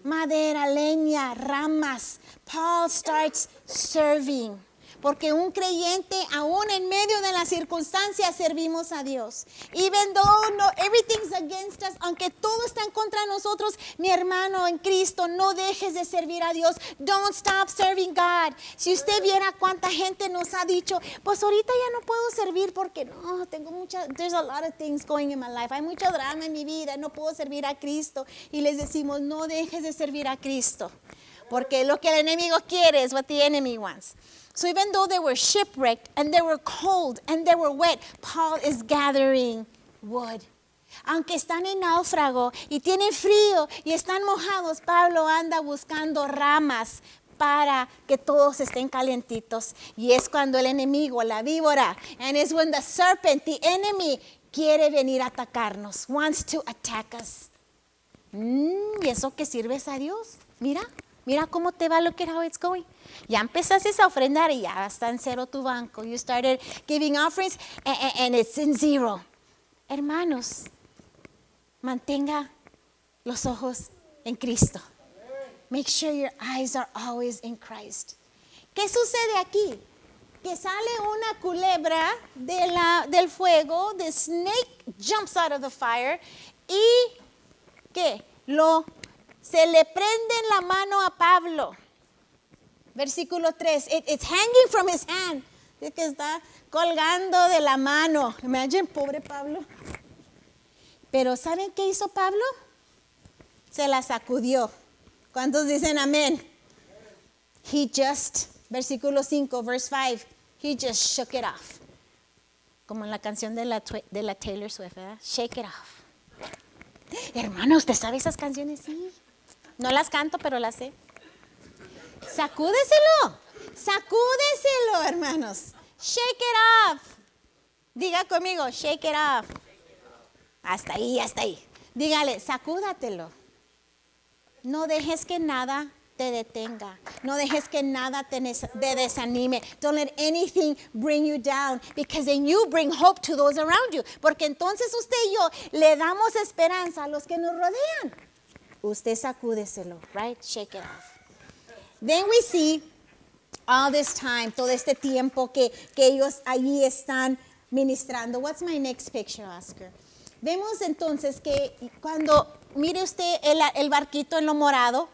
madera, leña, ramas. Paul starts serving. Porque un creyente, aún en medio de las circunstancias, servimos a Dios. Even though everything's against us, aunque todo está en contra de nosotros, mi hermano en Cristo, no dejes de servir a Dios. Don't stop serving God. Si usted viera cuánta gente nos ha dicho, pues ahorita ya no puedo servir porque no, there's a lot of things going in my life. Hay mucho drama en mi vida, no puedo servir a Cristo. Y les decimos, no dejes de servir a Cristo. Porque lo que el enemigo quiere es what the enemy wants. So even though they were shipwrecked and they were cold and they were wet, Paul is gathering wood. Aunque están en náufrago y tienen frío y están mojados, Pablo anda buscando ramas para que todos estén calientitos. Y es cuando el enemigo, la víbora, and it's when the serpent, the enemy, quiere venir a atacarnos, wants to attack us. ¿Y eso que sirves a Dios? Mira cómo te va, look at how it's going. Ya empezaste a ofrendar y ya está en cero tu banco. You started giving offerings and it's in zero. Hermanos, mantenga los ojos en Cristo. Make sure your eyes are always in Christ. ¿Qué sucede aquí? que sale una culebra del fuego, the snake jumps out of the fire, y ¿qué? Se le prende en la mano a Pablo. Versículo 3, it's hanging from his hand, es que está colgando de la mano. Imagine, pobre Pablo. Pero ¿saben qué hizo Pablo? Se la sacudió. ¿Cuántos dicen amén? Versículo 5, verse 5, he just shook it off. Como en la canción de la Taylor Swift, ¿verdad? Shake it off. Hermano, ¿usted sabe esas canciones? Sí. No las canto, pero las sé. Sacúdeselo, hermanos. Shake it off. Diga conmigo, shake it off. Hasta ahí. Dígale, sacúdatelo. No dejes que nada te detenga. No dejes que nada te desanime. Don't let anything bring you down, because then you bring hope to those around you. Porque entonces usted y yo le damos esperanza a los que nos rodean. Usted sacúdeselo, right? Shake it off. Then we see all this time, todo este tiempo que ellos allí están ministrando. What's my next picture, Oscar? Vemos entonces que cuando, mire usted el barquito en lo morado,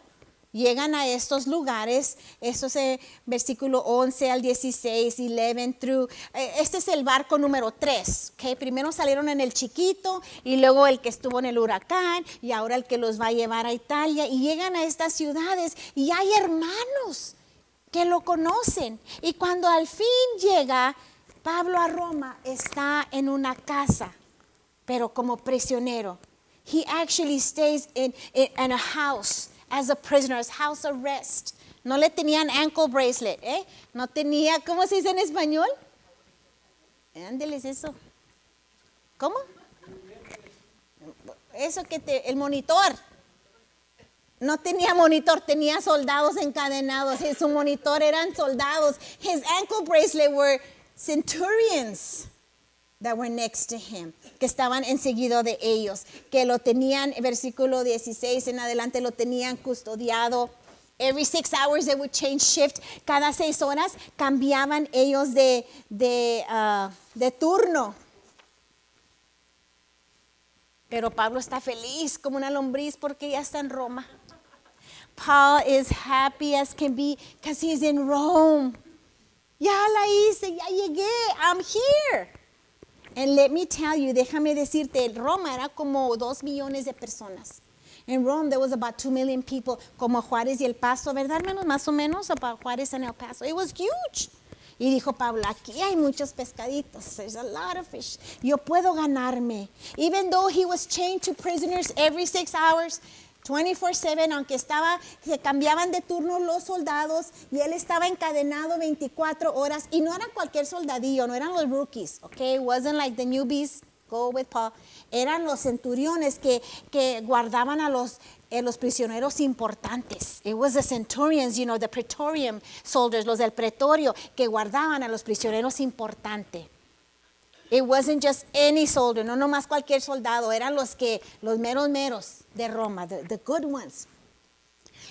llegan a estos lugares, esto es versículo 11 al 16, 11 through, este es el barco número 3, ¿okay? Primero salieron en el chiquito y luego el que estuvo en el huracán y ahora el que los va a llevar a Italia, y llegan a estas ciudades y hay hermanos que lo conocen, y cuando al fin llega Pablo a Roma, está en una casa, pero como prisionero. He actually stays in a house as a prisoner, as house arrest. No le tenían ankle bracelet, No tenía, ¿cómo se dice en español? Ándeles eso. ¿Cómo? Eso el monitor. No tenía monitor, tenía soldados encadenados. Su monitor eran soldados. His ankle bracelet were centurions that were next to him, que estaban enseguida de ellos, que lo tenían, versículo 16 en adelante, lo tenían custodiado. Every 6 hours they would change shift. Cada 6 horas cambiaban ellos de turno. Pero Pablo está feliz como una lombriz porque ya está en Roma. Paul is happy as can be because he's in Rome. Ya la hice, ya llegué, I'm here. And let me tell you, déjame decirte, Roma era como 2 millones de personas. In Rome, there was about 2 million people, como Juárez y El Paso, ¿verdad, hermanos? Más o menos, about Juárez and El Paso. It was huge. Y dijo Pablo, aquí hay muchos pescaditos. There's a lot of fish. Yo puedo ganarme. Even though he was chained to prisoners every 6 hours, 24/7, aunque se cambiaban de turno los soldados y él estaba encadenado 24 horas, y no era cualquier soldadillo, no eran los rookies, okay? It wasn't like the newbies, go with Paul. Eran los centuriones que guardaban a los prisioneros importantes. It was the centurions, the praetorian soldiers, los del pretorio, que guardaban a los prisioneros importantes. It wasn't just any soldier, no nomás cualquier soldado, eran los meros de Roma, the good ones.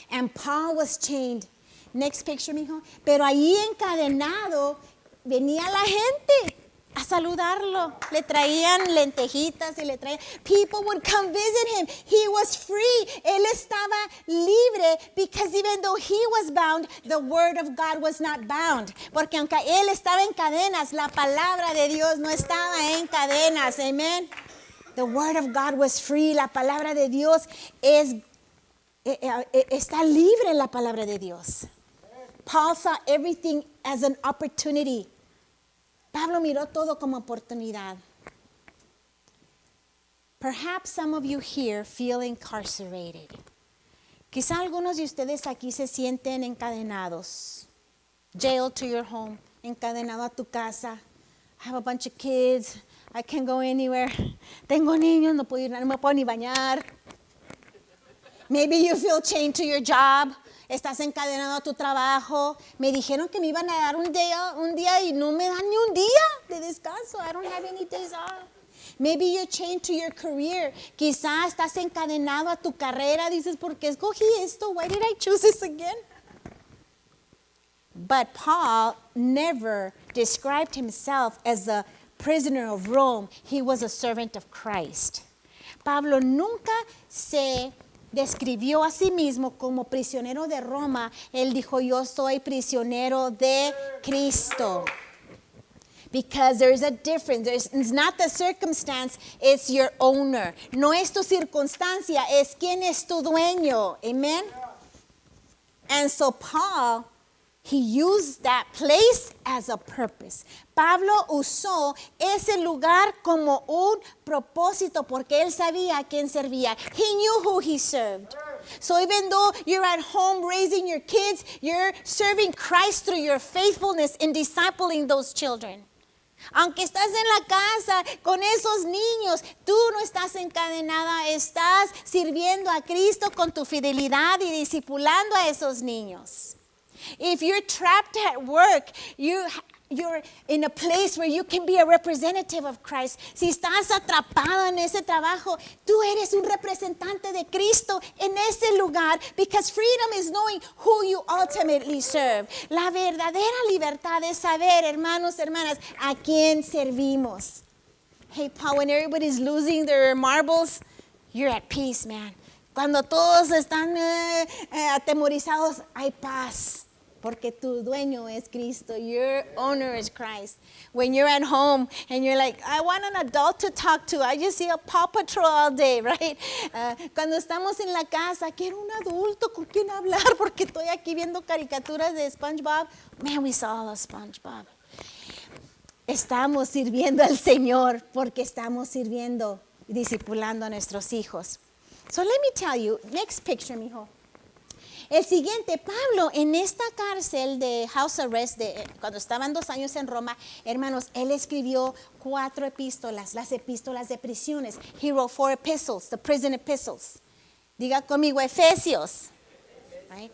And Paul was chained. Next picture, mijo. Pero ahí encadenado venía la gente a saludarlo. Le traían lentejitas y le traían. People would come visit him. He was free. Él estaba libre, because even though he was bound, the word of God was not bound. Porque aunque él estaba en cadenas, la palabra de Dios no estaba en cadenas. Amen. The word of God was free. La palabra de Dios está libre, la palabra de Dios. Paul saw everything as an opportunity. Pablo miró todo como oportunidad. Perhaps some of you here feel incarcerated. Quizá algunos de ustedes aquí se sienten encadenados. Jailed to your home, encadenado a tu casa. I have a bunch of kids. I can't go anywhere. Tengo niños, no me puedo ni bañar. Maybe you feel chained to your job. Estás encadenado a tu trabajo. Me dijeron que me iban a dar un día y no me dan ni un día de descanso. I don't have any days off. Maybe you're chained to your career. Quizá estás encadenado a tu carrera. Dices, ¿por qué escogí esto? Why did I choose this again? But Paul never described himself as a prisoner of Rome. He was a servant of Christ. Pablo nunca se describió a sí mismo como prisionero de Roma. Él dijo, yo soy prisionero de Cristo. Because there's a difference. It's not the circumstance, it's your owner. No es tu circunstancia, es quien es tu dueño. Amen? And so Paul, he used that place as a purpose. Pablo usó ese lugar como un propósito porque él sabía a quién servía. He knew who he served. So even though you're at home raising your kids, you're serving Christ through your faithfulness in discipling those children. Aunque estás en la casa con esos niños, tú no estás encadenada, estás sirviendo a Cristo con tu fidelidad y discipulando a esos niños. If you're trapped at work, you're in a place where you can be a representative of Christ. Si estás atrapado en ese trabajo, tú eres un representante de Cristo en ese lugar, because freedom is knowing who you ultimately serve. La verdadera libertad es saber, hermanos, hermanas, a quién servimos. Hey, Paul, when everybody's losing their marbles, you're at peace, man. Cuando todos están atemorizados, hay paz. Porque tu dueño es Cristo. Your owner is Christ. When you're at home and you're like, I want an adult to talk to. I just see a Paw Patrol all day, right? Cuando estamos en la casa, quiero un adulto con quien hablar porque estoy aquí viendo caricaturas de SpongeBob. Man, we saw all of SpongeBob. Estamos sirviendo al Señor porque estamos sirviendo y discipulando a nuestros hijos. So let me tell you, next picture, mijo. El siguiente, Pablo, en esta cárcel de house arrest, cuando estaban 2 años en Roma, hermanos, él escribió 4 epístolas, las epístolas de prisiones. He wrote 4 epistles, the prison epistles. Diga conmigo, Efesios. Right?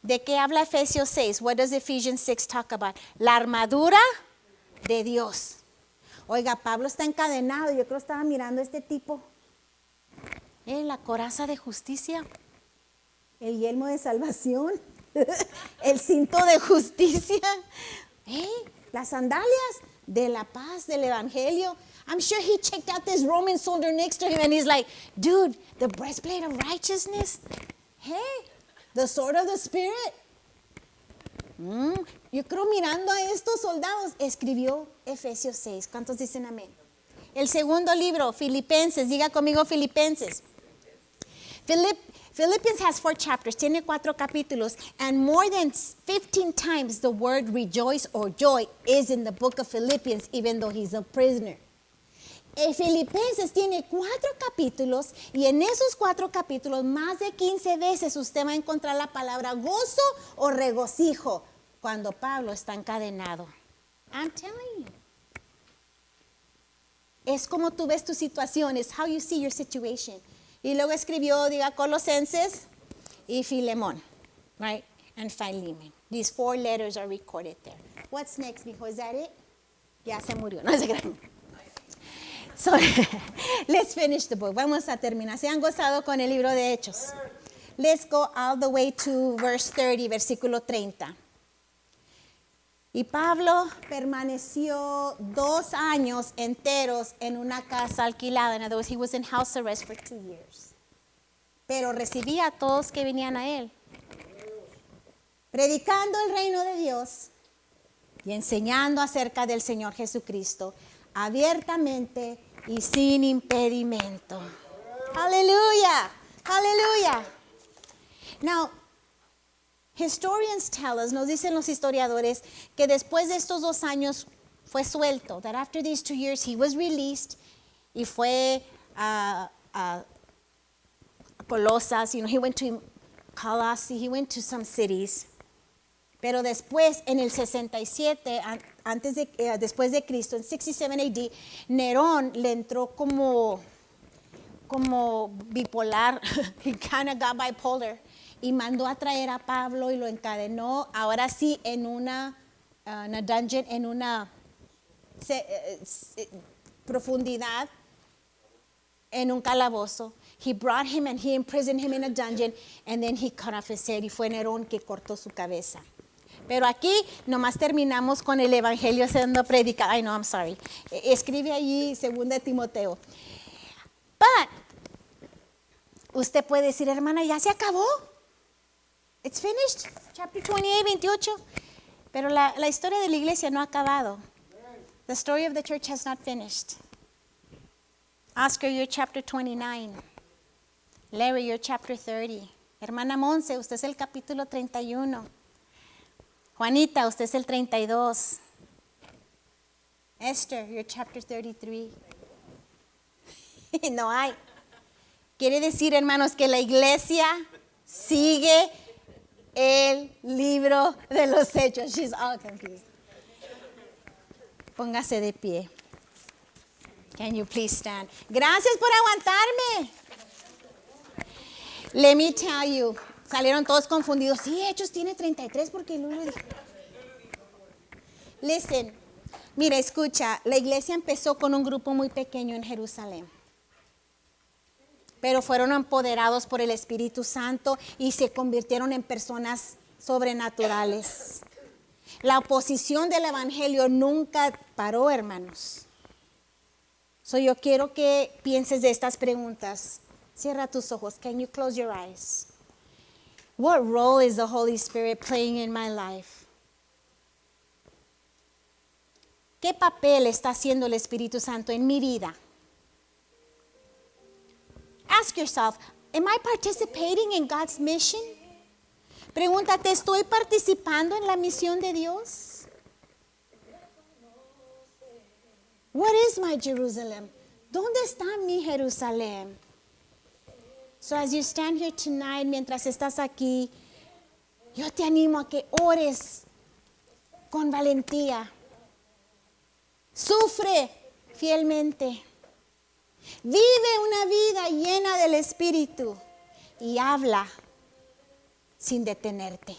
¿De qué habla Efesios 6? What does Ephesians 6 talk about? La armadura de Dios. Oiga, Pablo está encadenado. Yo creo que estaba mirando a este tipo. La coraza de justicia. El yelmo de salvación, el cinto de justicia, las sandalias de la paz, del evangelio. I'm sure he checked out this Roman soldier next to him and he's like, dude, the breastplate of righteousness, the sword of the Spirit. Yo creo mirando a estos soldados, escribió Efesios 6. ¿Cuántos dicen amén? El segundo libro, Filipenses, diga conmigo Filipenses. Philippians has 4 chapters, tiene 4 capítulos, and more than 15 times the word rejoice or joy is in the book of Philippians, even though he's a prisoner. Filipenses tiene 4 capítulos, y en esos 4 capítulos, más de 15 veces usted va a encontrar la palabra gozo o regocijo cuando Pablo está encadenado. I'm telling you. Es como tú ves tu situación, it's how you see your situation. Y luego escribió, diga, Colosenses y Filemón, right? And Philemon. These 4 letters are recorded there. What's next, mijo? Is that it? Ya se murió, no se crean. So, let's finish the book. Vamos a terminar. ¿Se han gozado con el libro de Hechos? Let's go all the way to verse 30, versículo 30. Y Pablo permaneció 2 años enteros en una casa alquilada. In other words, he was in house arrest for 2 years. Pero recibía a todos que venían a él, predicando el reino de Dios y enseñando acerca del Señor Jesucristo abiertamente y sin impedimento. Aleluya, aleluya. Now, historians tell us, nos dicen los historiadores, que después de estos 2 años fue suelto. That after these 2 years he was released y fue a Colosas. You know, he went to Colossae, he went to some cities. Pero después, en el 67, después de Cristo, en 67 AD, Nerón le entró como bipolar. He kind of got bipolar. Y mandó a traer a Pablo y lo encadenó, ahora sí, en una dungeon, en una profundidad, en un calabozo. He brought him and he imprisoned him in a dungeon, and then he cut off his head. Y fue Nerón que cortó su cabeza. Pero aquí nomás terminamos con el evangelio siendo predicado. Ay, no, I'm sorry. Escribe allí 2 Timoteo. But, usted puede decir, hermana, ya se acabó. It's finished. Chapter 28, 28. Pero la historia de la iglesia no ha acabado. The story of the church has not finished. Oscar, you're chapter 29. Larry, you're chapter 30. Hermana Monse, usted es el capítulo 31. Juanita, usted es el 32. Esther, you're chapter 33. No hay. Quiere decir, hermanos, que la iglesia sigue el libro de los hechos. She's all confused. Póngase de pie. Can you please stand? Gracias por aguantarme. Let me tell you. Salieron todos confundidos. Sí, Hechos tiene 33 porque el uno dijo. Listen. Mira, escucha. La iglesia empezó con un grupo muy pequeño en Jerusalén. Pero fueron empoderados por el Espíritu Santo y se convirtieron en personas sobrenaturales. La oposición del evangelio nunca paró, hermanos. Yo quiero que pienses de estas preguntas. Cierra tus ojos. Can you close your eyes? What role is the Holy Spirit playing in my life? ¿Qué papel está haciendo el Espíritu Santo en mi vida? Ask yourself, am I participating in God's mission? Pregúntate, ¿estoy participando en la misión de Dios? What is my Jerusalem? ¿Dónde está mi Jerusalén? So as you stand here tonight, mientras estás aquí, yo te animo a que ores con valentía. Sufre fielmente. Vive una vida llena del Espíritu y habla sin detenerte.